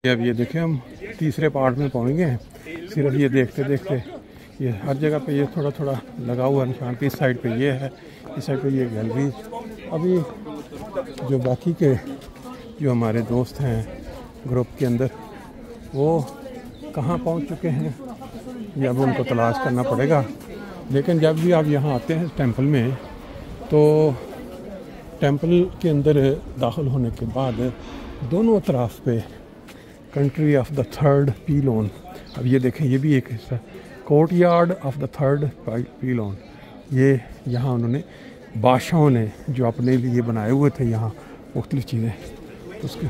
अब ये देखें हम तीसरे पार्ट में पहुँच गए हैं। सिर्फ ये देखते देखते ये हर जगह पे ये थोड़ा थोड़ा लगा हुआ निशान पे। इस साइड पे ये है, इस साइड पे ये गैलरी। अभी जो बाकी के जो हमारे दोस्त हैं ग्रुप के अंदर वो कहाँ पहुँच चुके हैं ये अब उनको तलाश करना पड़ेगा। लेकिन जब भी आप यहाँ आते हैं टेंपल में तो टेंपल के अंदर दाखिल होने के बाद दोनों तरफ पे country of the third pylon. अब ये देखें ये भी एक हिस्सा courtyard of the third pylon. ये यहाँ उन्होंने बादशाहों ने जो अपने लिए बनाए हुए थे यहाँ मुख्तलिफ चीज़ें तो उसके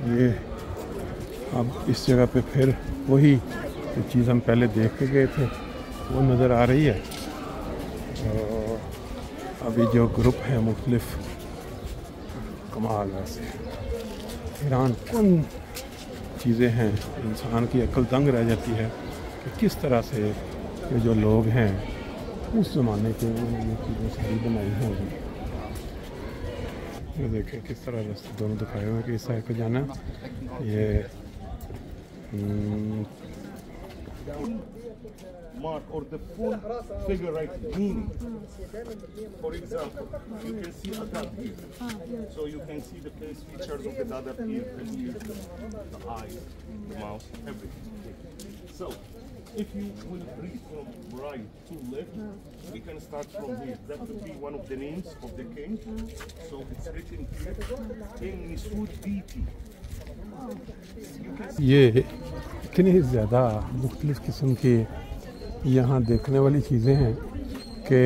ये अब इस जगह पे फिर वही जो चीज़ हम पहले देख के गए थे वो नज़र आ रही है। और अभी जो ग्रुप है मुख्तलिफ कमाल वैसे हैरान कौन चीज़ें हैं, इंसान की अक्ल दंग रह जाती है कि किस तरह से ये जो लोग हैं उस ज़माने के ये चीज़ें सारी बनाई होंगी। ये देखें किस तरह रास्ते दोनों दिखाए हुए कि इस साइड पे जाना। ये mark or the full figure right meaning. For example, you can see a dot here. So you can see the face features of the dot here, the ears, the eyes, the mouth, everything. So if you will read from right to left, we can start from here. That would be one of the names of the king. So it's written here, King Nisud Biti. ये इतनी ज़्यादा मुख्तलिफ़ किस्म की यहाँ देखने वाली चीज़ें हैं कि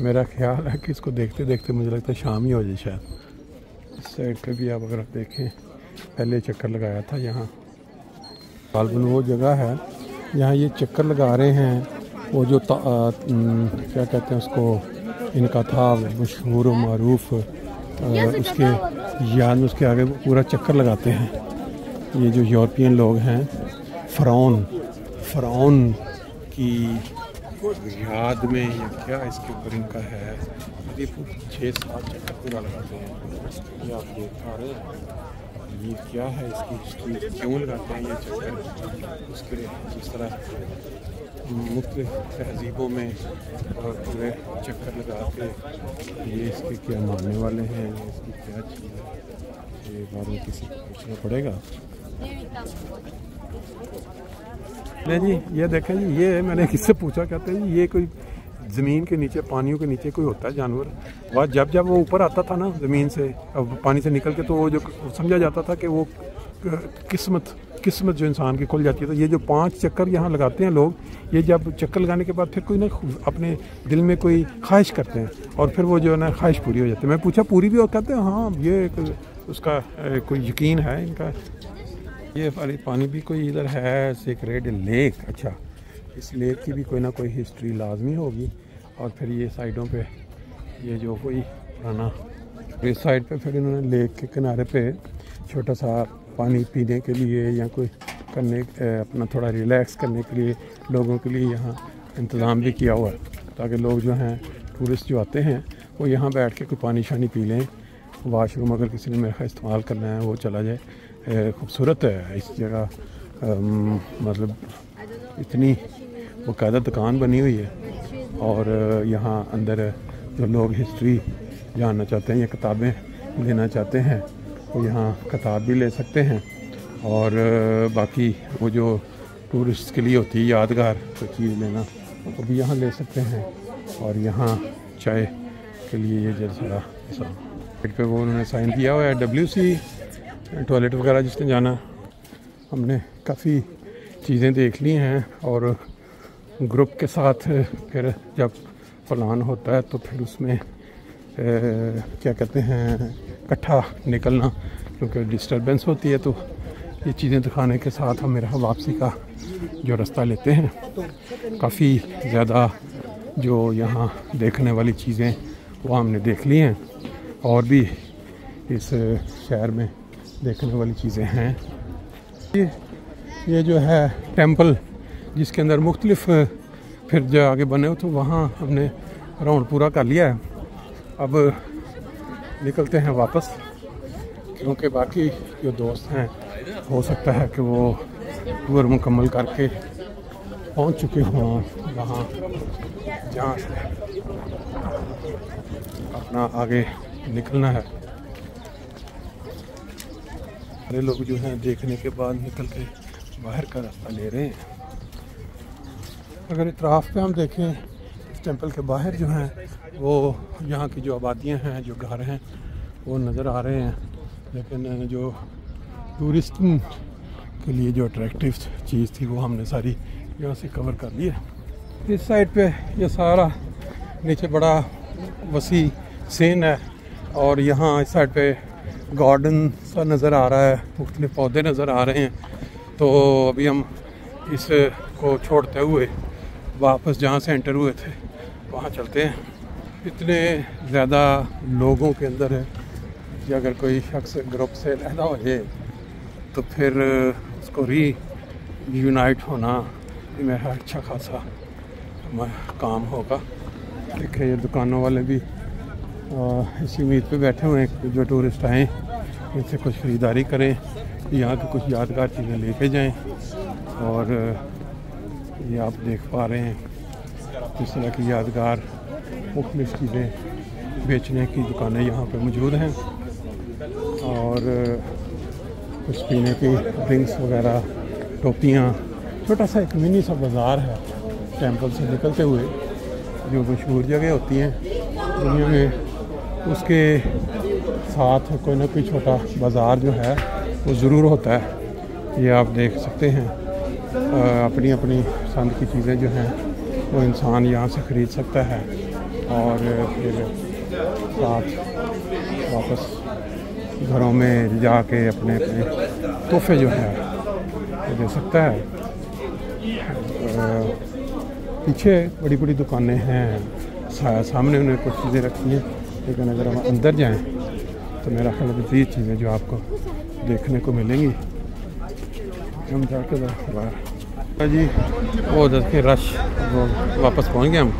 मेरा ख्याल है कि इसको देखते देखते मुझे लगता है शाम ही हो जाए शायद। इस साइड पे भी आप अगर देखें पहले चक्कर लगाया था यहाँ गालबन वो जगह है यहाँ ये चक्कर लगा रहे हैं। वो जो क्या कहते हैं उसको इनका था मशहूर मरूफ उसके याद में उसके आगे पूरा चक्कर लगाते हैं। ये जो यूरोपियन लोग हैं फ़िरौन की याद में या क्या इसके ऊपर इनका है ये 6-7 चक्कर पूरा लगाते हैं। ये आप देख पा रहे हैं ये क्या है इसकी हिस्ट्री क्यों लगाते हैं ये चक्कर। उसके जिस तरह मुख्तलिफ तहजीबों में और पूरे चक्कर लगा के ये इसके क्या मानने वाले हैं इसकी क्या चीज़ है ये बारे में किसी को पूछना पड़ेगा। नहीं जी ये देखें जी ये मैंने किससे पूछा कहते हैं ये कोई ज़मीन के नीचे पानियों के नीचे कोई होता है जानवर। वह जब वो ऊपर आता था ना ज़मीन से अब पानी से निकल के तो वो जो समझा जाता था कि वो किस्मत जो इंसान की खुल जाती है। तो ये जो 5 चक्कर यहाँ लगाते हैं लोग ये जब चक्कर लगाने के बाद फिर कोई ना अपने दिल में कोई ख्वाहिश करते हैं और फिर वो जो है ना ख्वाहिश पूरी हो जाती है। मैं पूछा पूरी भी और कहते हैं हाँ ये उसका कोई यकीन है इनका। ये वाली पानी भी कोई इधर है सेक्रेड लेक। अच्छा इस लेक की भी कोई ना कोई हिस्ट्री लाजमी होगी। और फिर ये साइडों पे ये जो कोई पुराना इस साइड पे फिर इन्होंने लेक के किनारे पे छोटा सा पानी पीने के लिए या कोई करने अपना थोड़ा रिलैक्स करने के लिए लोगों के लिए यहाँ इंतज़ाम भी किया हुआ है ताकि लोग जो हैं टूरिस्ट जो आते हैं वो यहाँ बैठ के कोई पानी शानी पी लें। वाशरूम अगर किसी ने मेरा इस्तेमाल करना है वो चला जाए। खूबसूरत है इस जगह मतलब इतनी बाकायदा दुकान बनी हुई है। और यहाँ अंदर जो लोग हिस्ट्री जानना चाहते हैं या किताबें लेना चाहते हैं वो यहाँ किताब भी ले सकते हैं। और बाकी वो जो टूरिस्ट के लिए होती है यादगार कोई चीज़ लेना वो भी यहाँ ले सकते हैं। और यहाँ चाय के लिए ये जो सारा पे वो उन्होंने साइन किया हुआ है WC टॉयलेट वगैरह जिसने जाना। हमने काफ़ी चीज़ें देख ली हैं और ग्रुप के साथ फिर जब प्लान होता है तो फिर उसमें क्या कहते हैं इकट्ठा निकलना क्योंकि डिस्टर्बेंस होती है तो ये चीज़ें दिखाने के साथ हम मेरा वापसी का जो रास्ता लेते हैं। काफ़ी ज़्यादा जो यहाँ देखने वाली चीज़ें वो हमने देख ली हैं और भी इस शहर में देखने वाली चीज़ें हैं। ये जो है टेंपल जिसके अंदर मुख्तलिफ फिर जो आगे बने हो तो वहाँ हमने राउंड पूरा कर लिया है। अब निकलते हैं वापस, क्योंकि बाकी जो दोस्त हैं हो सकता है कि वो टूर मुकम्मल करके पहुंच चुके हों वहाँ जहाँ से अपना आगे निकलना है। सारे लोग जो हैं देखने के बाद निकल के बाहर का रास्ता ले रहे हैं। अगर इतराफ़ पे हम देखें, इस टेंपल के बाहर जो हैं वो यहाँ की जो आबादियाँ हैं, जो घर हैं वो नज़र आ रहे हैं, लेकिन जो टूरिस्ट के लिए जो अट्रैक्टिव चीज़ थी वो हमने सारी यहाँ से कवर कर ली है। इस साइड पे ये सारा नीचे बड़ा वसी सीन है और यहाँ इस साइड पे गार्डन सा नज़र आ रहा है, मुख्तलिफ पौधे नज़र आ रहे हैं। तो अभी हम इसको छोड़ते हुए वापस जहाँ से एंटर हुए थे वहाँ चलते हैं। इतने ज़्यादा लोगों के अंदर है कि अगर कोई शख्स ग्रुप से अलहदा हो जाए तो फिर उसको यूनाइट होना मेरा अच्छा खासा काम होगा। देखिए ये दुकानों वाले भी इसी उम्मीद पे बैठे हुए हैं कि जो टूरिस्ट आएँ इनसे कुछ ख़रीदारी करें, यहाँ की कुछ यादगार चीज़ें लेके जाएं। और ये आप देख पा रहे हैं इस तरह की यादगार मुख्तलिफ चीज़ें बेचने की दुकानें यहाँ पे मौजूद हैं और कुछ पीने की ड्रिंक्स वगैरह, टोपियाँ। छोटा सा एक मिनी सा बाज़ार है टेंपल से निकलते हुए, जो मशहूर जगह होती हैं दुनिया में, उसके साथ कोई ना कोई छोटा बाज़ार जो है वो ज़रूर होता है। ये आप देख सकते हैं अपनी अपनी पसंद की चीज़ें जो हैं वो इंसान यहाँ से ख़रीद सकता है और फिर साथ वापस घरों में जाके अपने अपने तोहफे जो हैं वो दे सकता है। पीछे बड़ी बड़ी दुकानें हैं, सामने उन्हें कुछ चीज़ें रखी हैं, लेकिन अगर हम अंदर जाएं तो मेरा ख्याल मज़ीद चीज़ें जो आपको देखने को मिलेंगी। हम जाके बाहर जी वो देखिए रश, वो वापस पहुंच गए हम।